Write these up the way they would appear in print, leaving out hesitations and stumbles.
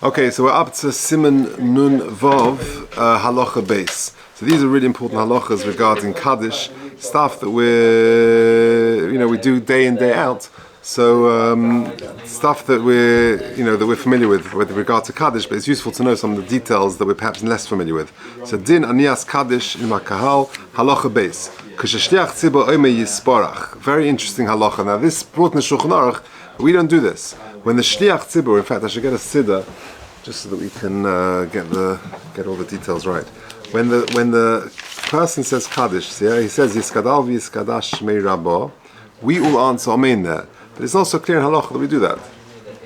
Okay, so we're up to Siman Nun Vav Halacha Base. So these are really important halachas regarding Kaddish, stuff that we do day in, day out. So stuff that we're familiar with regard to Kaddish, but it's useful to know some of the details that we're perhaps less familiar with. So Din Anias Kaddish in Makahal Halacha Base. Very interesting halacha. Now this brought in the Shulchan Orach, but we don't do this. When the Shliach Tzibur, in fact, I should get a siddur just so that we can get all the details right. When the person says Kaddish, he says Yiskadal v'Yiskadash Shmei Rabba, we all answer Amen there. But it's also clear in halacha that we do that.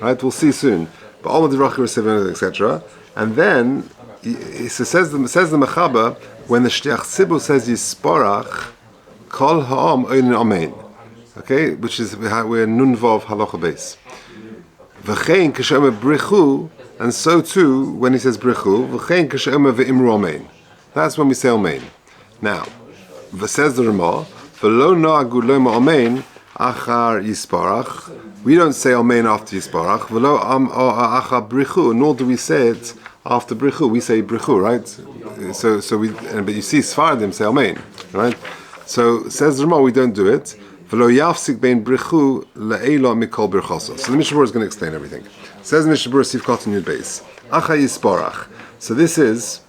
Right? We'll see soon. But all the Divrach, etc. And then it says the Mechaber, when the Shliach Tzibur says Yisporach, Kol Ha'am Oinin Amen. Okay, which is we're Nun Vav halacha base. V'chein k'she'omer brichu, and so too when he says brichu, v'chein k'she'omer ve'imru amen. That's when we say amen. Now, says the Ramah, v'lo no'agu lo'ma amen achar yisparach. We don't say amen after yisparach. V'lo achar brichu, nor do we say it after brichu. We say brichu, right? But you see Sfaradim say amen, right? So says the Ramah, we don't do it. So the Mishnah Berurah is going to explain everything. Says the Mishnah Berurah Sivkot Yud Beis. Acha Yisporach. So this is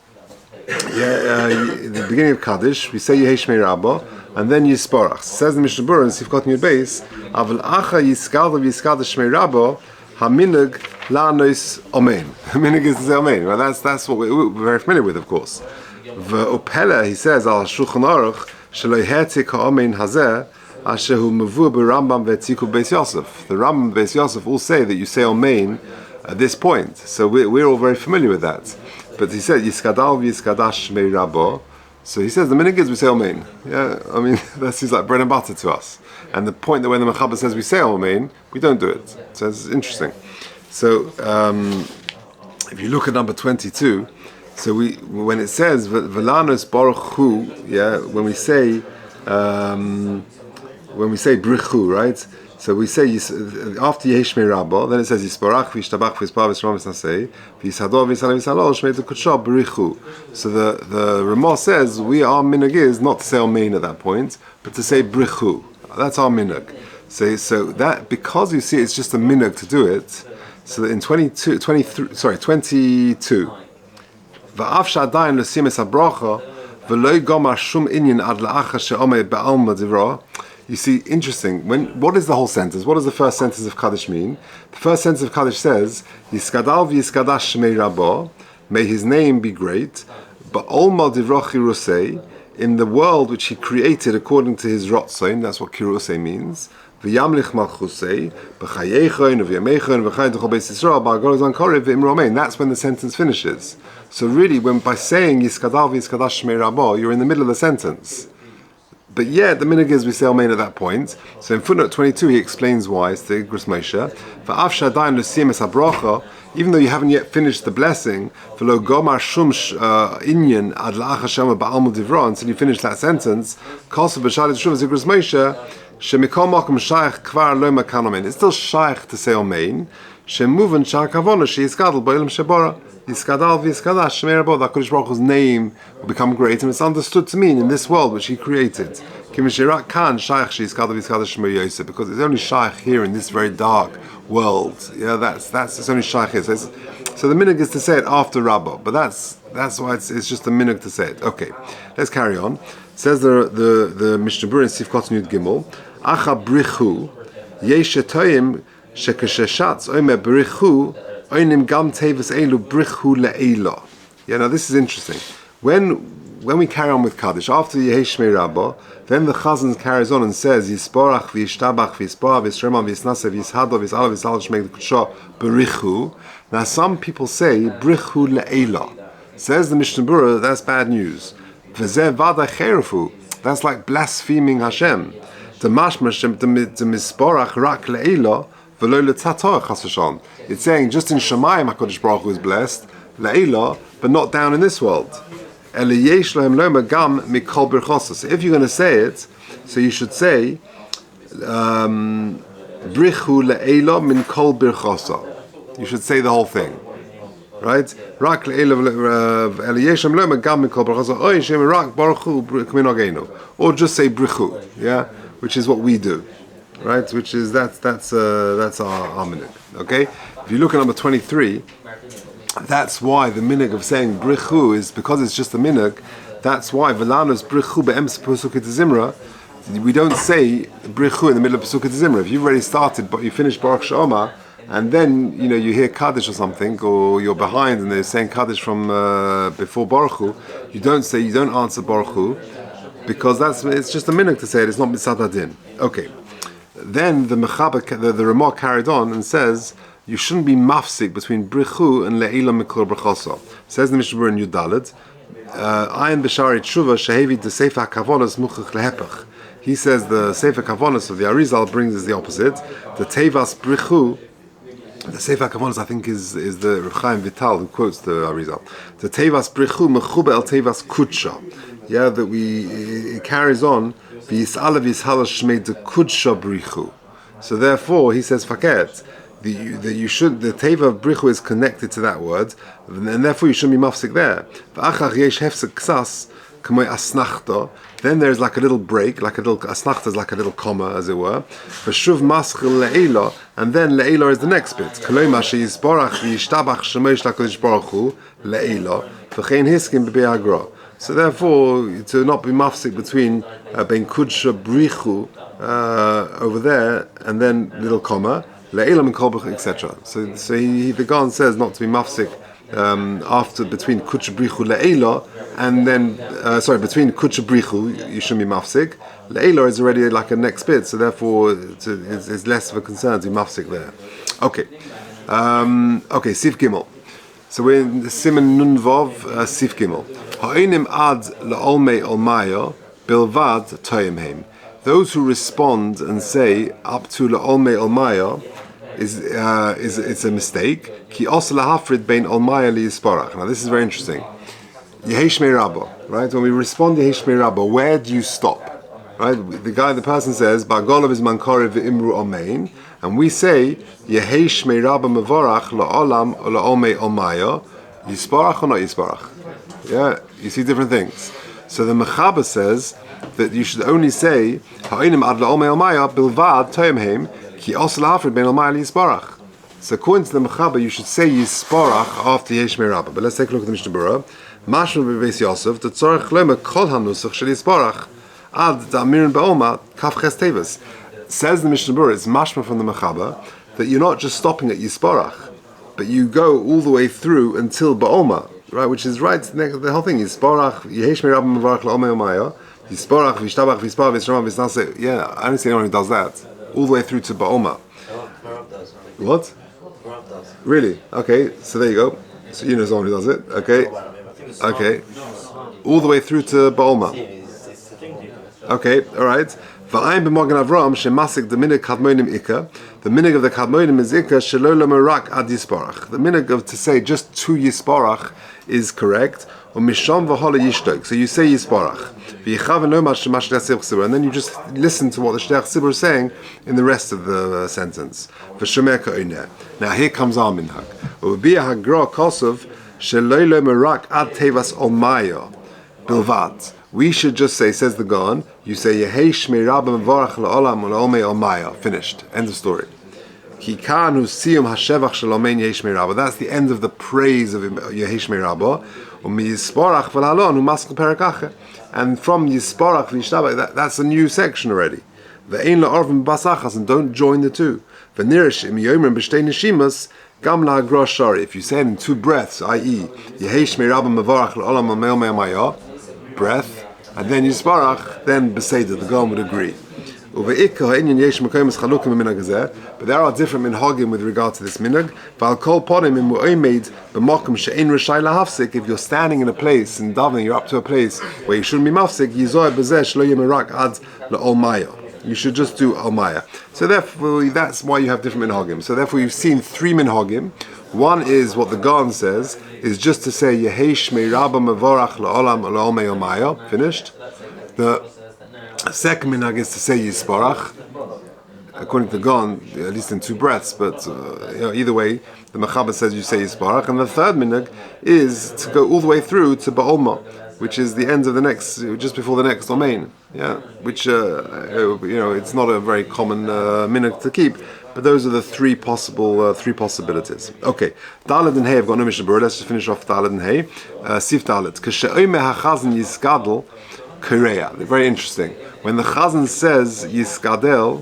the beginning of Kaddish. We say Yehi Shmei Rabba, and then Yisporach. Says the Mishnah Berurah in Sivkot Yud Beis. Aval Acha Yiskadav Yiskadash Shmei Rabba Haminug La'anois Amen. Haminug is to say Amen. Well, that's what we're very familiar with, of course. V'opela, he says al Shulchan Orach Shelo Hertik Ha'Amen Hazeh. The Rambam Beis Yosef all say that you say Amen at this point. So we're all very familiar with that. But he said Yiskadal v'Yiskadash Shmei Rabba. So he says the minhag is we say Amen. Yeah, I mean that seems like bread and butter to us. And the point that when the Mechaber says we say Amen, we don't do it. So it's interesting. So if you look at number 22, so when it says V'lanos Baruch Hu, when we say brichu, right? So we say after Yehi Shmei Rabba, then it says Yisparach v'Yishtabach v'Yispar v'Yisram v'Snasei v'Yishador v'Yishalem v'Yishalol Shmei D'Kudsha brichu. So the Ramah says our minhag is not to say Amen at that point, but to say brichu. That's our minhag. So that because you see it's just a minhag to do it. So that in 22. V'af sh'adayin l'simes habracha v'lo gomar shum inyan ad la'achar she'omei ba'alma divrah. You see, interesting. What is the whole sentence? What does the first sentence of Kaddish mean? The first sentence of Kaddish says, Yiskadal v'Yiskadash Shmei Rabba, may his name be great, but Olma Divrach Kirusei, in the world which he created according to his Rotzain, that's what Kirusei means, V'yamlich Malchusei, B'chayechoin, V'yamechoin, V'chayin T'chol Beis Yisrael, B'agolozan Korev, V'imru Amen. That's when the sentence finishes. So really, by saying Yiskadal v'Yiskadash Shmei Rabba, you're in the middle of the sentence. But yeah, the minhag is we say Amen at that point. So in footnote 22, he explains why. It's the Igros Moshe. V'af shadayin l'siyem habracha, even though you haven't yet finished the blessing, v'lo gomar shum inyan ad la'achar shema ba'alma divrah, until you finish that sentence, kosov b'shalit shuv Igros Moshe, shemikol makom shaykh kvar lo makan Amen. It's still shaykh to say Amen. Shemuvan sha'akavona sheyiskadal ba'ilm shebara. Yiskadal v'Yiskadash Shmei Rabba, that Kaddish Baruch Hu's name will become great, and it's understood to mean in this world which He created. Because it's only shaykh here in this very dark world. Yeah, it's only shaykh here. So the minhag is to say it after Rabbah, but that's why it's just a minhag to say it. Okay, let's carry on. Says the Mishnah Berurah in Sivkot Yud Gimel, Acha brichu yeshetoyim shekesheshatz omer brichu. Now this is interesting. When we carry on with Kaddish, after Yehi Shmei Rabba, then the Chazan carries on and says Yisporach v'Yishtabach v'Yispar v'Yisrema v'Yisnaseh v'Yishador v'Yisalav v'Yisalav Shmei D'Kudsha berichu. Now some people say brichu le'ela. Says the Mishnah Berurah, that's bad news. V'zeh vada cherefu. That's like blaspheming Hashem. Demashmash demisporach rak le'ela. It's saying just in Shemayim HaKadosh Baruch Hu is blessed, La'ila, but not down in this world. So if you're going to say it, so you should say Brichu La'ila min kol birchosa. You should say the whole thing. right? Rak Eliyeshem Loma Gam Mikol Brachos Oy Shem Rak Baruch Hu Kminogenu, or just say Brichu, yeah, which is what we do, right? Which is that's our minhag. Okay, if you look at number 23, that's why the minhag of saying Brichu is because it's just a minhag. That's why Velanos Brichu be'ems Pasuk Zimra. We don't say Brichu in the middle of Pasuk Zimra. If you've already started, but you finish Baruch She'omar, and then you hear Kaddish or something, or you're behind and they're saying Kaddish from before Baruch Hu, you don't answer Baruch Hu, because it's just a minhag to say it. It's not Mitzad Hadin. Okay. Then the Ramah carried on and says you shouldn't be mafsik between Brichu and Le'ila Mikol Brachoso. Says the Mishnah in Yudalad, Ayin B'Shari Tshuva Shehevi the Sefer Kavonos Muchach Lehepach. He says the Sefer Kavonos of the Arizal brings us the opposite. The Tevas Brichu, the Sefer Kavonos I think is the Chaim Vital who quotes the Arizal. The Tevas Brichu Mechube El Tevas Kutsha. Yeah, that it carries on. So therefore, he says, "Faket." The teva of brichu is connected to that word, and therefore you shouldn't be mafsik there. Then there's like a little break, like a little asnachta is like a little comma, as it were. And then le'ila is the next bit. So therefore, to not be mafsik between ben kudsha brichu over there and then little comma le'elam and kolbach, etc. So the Gan says not to be mafsik after between kudsha brichu le'ela and then between kudsha brichu you shouldn't be mafsik. Le'ela is already like a next bit, so therefore it's less of a concern to be mafsik there. Okay, Sif Gimel. So we're in the Siman Nun Vav Sif Gimel. Ha'onim ad la'olmei olmaya bilvad toyimheim. Those who respond and say up to la'olmei olmaya it's a mistake. Ki also lahafrid bein olmaya li'isparach. Now this is very interesting. Yehesh Rabba, right? When we respond Yehesh Rabba, where do you stop? Right? The person says Ba'golav is mankari v'imru omein, and we say Yehesh Rabba mevorach la'olam or la'olmei olmaya yisparach or not yisparach. Yeah, you see different things. So the Mechaber says that you should only say Ha'onim ad la'olmei olmaya bilvad toyimheim ki also lahafrid bein olmaya li'isparach. So according to the Mechaber, you should say yisparach after Yehesh Rabba. But let's take a look at the Mishnah Berurah. Mashma b'Beis Yosef the tzorech lema kol hanusach shel yisparach ad da'amirin ba'oma kaf ches tevas. Says the Mishnah Berurah, it's mashma from the Mechaber that you're not just stopping at yisparach, but you go all the way through until ba'oma. Right, which is right. The whole thing is Yisparach, Yehesh Rabba Mevarach La'omei Omaya, Yisparach, Vishtabach, Vispar, Vishrama, Visnase. Yeah, I don't see anyone who does that all the way through to Ba'oma. What? Really? Okay, so there you go. So you know someone who does it. Okay, all the way through to Ba'oma. Okay, all right. V'ayim b'mogen Avram shemasik the minhag kadmonim ikka. The minhag of the kadmonim is ikka shelo lemerak ad yisparach. The minhag of to say just to yisparach is correct. Or misham v'hola yishtok. So you say yisparach. V'yichav no mash shemash le'asib chsibur, and then you just listen to what the shleach chsibur is saying in the rest of the sentence. V'shomer ka'oneh. Now here comes our minhag. U'biyah hagra kosov shelo lemerak ad tevas olmaya bilvad. We should just say, says the Gaon, you say Yehesh Rabba Mevorach La'olam La'omei Olmaya. Finished. End of story. Ki kan hu siyum hashevach shalomein Yehesh Rabba. That's the end of the praise of Yehesh Rabba. Yisparach v'lalon hu maskul perek acher. And from Yisparach v'yishtabach, that's a new section already. Ve'ein la'orvim basachas, and don't join the two. V'nirish im yomrim b'shtei neshimas gam la'agra shari. If you say it in two breaths, i.e. Yehesh Rabba Mevorach La'olam La'omei Olmaya, breath, and then Yisparach, then Beseder, the Gaon would agree. But there are different minhagim with regard to this minhag. If you're standing in a place, in davening, you're up to a place where you shouldn't be mafsik, you should just do almaya. So therefore, that's why you have different minhagim. So therefore, you've seen three minhagim. One is what the Gaon says, is just to say Yehesh Rabba Mevorach La'olam La'omei Olmaya. Finished. The second minhag is to say Yisparach. according to Gon, at least in 2 breaths, but either way, the Mechaber says you say Yisparach, and the third minhag is to go all the way through to Ba'olma, which is the end of the next, just before the next domain. Yeah, which it's not a very common minhag to keep, but those are the three possibilities. Okay, Daled and Hey, I've got no Mishnah Berurah. Let's just finish off Daled and Hey. Sif Daled. K'she'oime ha'chazan yiskadel korea. Very interesting. When the chazan says yiskadel,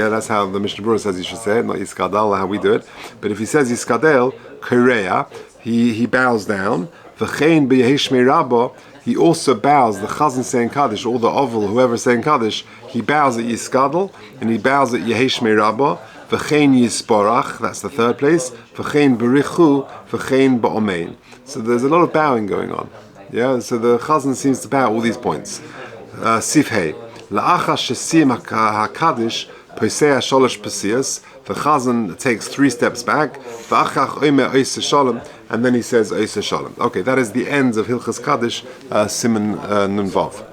that's how the Mishnah Berurah says you should say it, not yiskadel, how we do it. But if he says yiskadel korea, he bows down. V'chein b'yehishmei rabba. He also bows, the chazan saying Kaddish, or the oval, whoever saying Kaddish, he bows at Yiskadel, and he bows at Yeheshmei Rabbah, v'chein Yisparach, that's the third place, v'chein Berichu, v'chein Ba'omein. So there's a lot of bowing going on. Yeah, so the chazan seems to bow at all these points. Sif Hey, la'acha shesim ha-Kaddish, Posei sholosh Posias, the chazan takes 3 steps back, v'achach omer oiseh shalom, and then he says oiseh shalom. Okay, that is the end of Hilchas Kaddish, Siman Nun Vav.